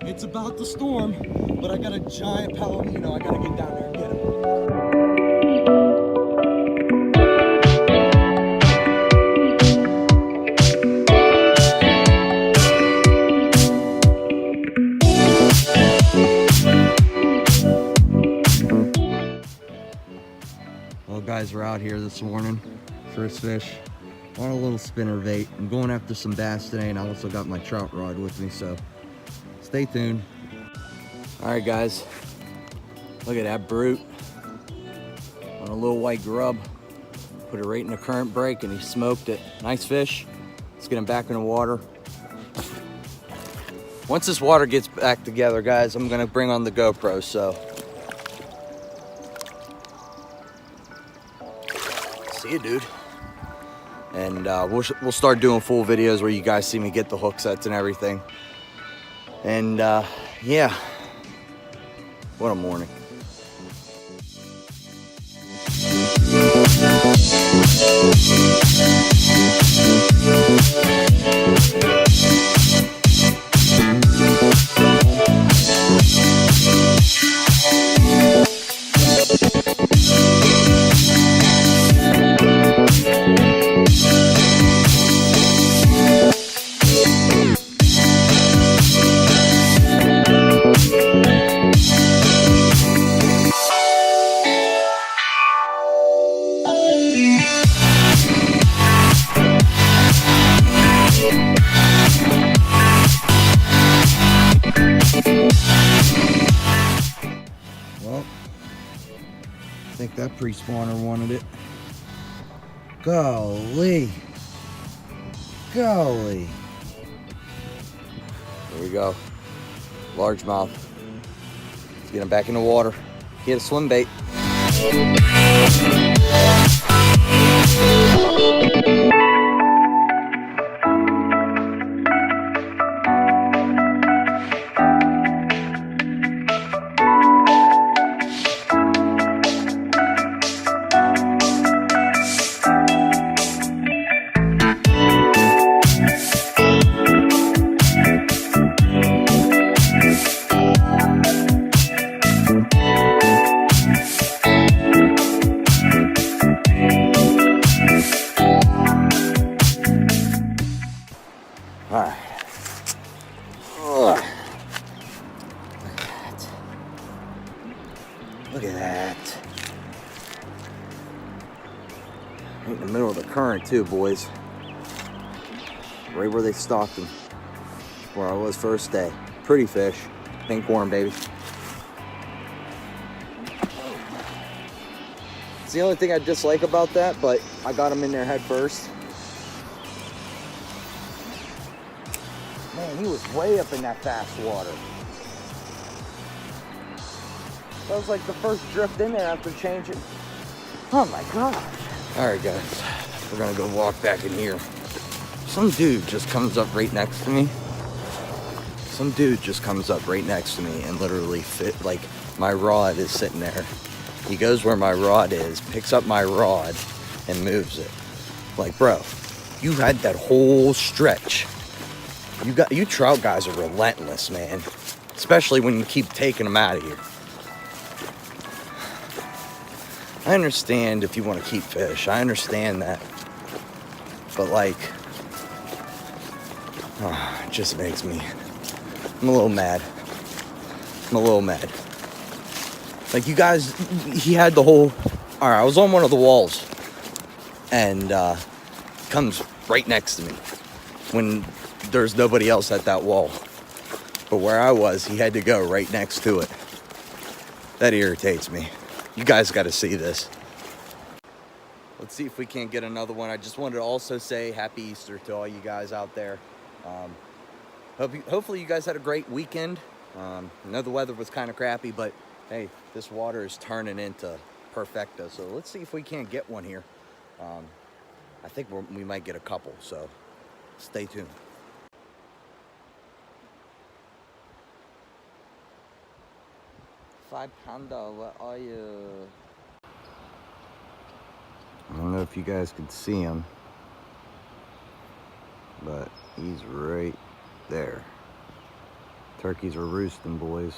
It's about to storm, but I got a giant palomino. I gotta get down there and get him. Well, guys, we're out here this morning. First fish on a little spinner bait. I'm going after some bass today, and I also got my trout rod with me, so stay tuned. All right, guys, look at that brute on a little white grub. Put it right in the current break, and he smoked it. Nice fish. Let's get him back in the water. Once this water gets back together, guys, I'm gonna bring on the GoPro, so. See you, dude. And we'll start doing full videos where you guys see me get the hook sets and everything. And yeah, what a morning. Well, I think that pre-spawner wanted it. Golly. Golly. There we go. Largemouth. Let's get him back in the water. Get a swim bait. All right. Ugh. Look at that. Right in the middle of the current too, boys. Right where they stocked them. Where I was first day. Pretty fish. Pink worm, baby. It's the only thing I dislike about that, but I got them in there head first. Man, he was way up in that fast water. That was like the first drift in there after changing. Oh my gosh. All right, guys, we're gonna go walk back in here. Some dude just comes up right next to me. Some dude just comes up right next to me and literally like my rod is sitting there. He goes where my rod is, picks up my rod and moves it. Like, bro, you had that whole stretch. You trout guys are relentless, man. Especially when you keep taking them out of here. I understand if you want to keep fish. I understand that. But like, it just makes me, I'm a little mad. I'm a little mad. Like you guys, he had the whole, all right, I was on one of the walls and comes right next to me when there's nobody else at that wall. But where I was, he had to go right next to it. That irritates me. You guys got to see this. Let's see if we can't get another one. I just wanted to also say Happy Easter to all you guys out there. Hopefully you guys had a great weekend. I know the weather was kind of crappy, but hey, this water is turning into perfecto. So let's see if we can't get one here. I think we might get a couple, so stay tuned. Panda, where are you? I don't know if you guys could see him, but he's right there. Turkeys are roosting, boys.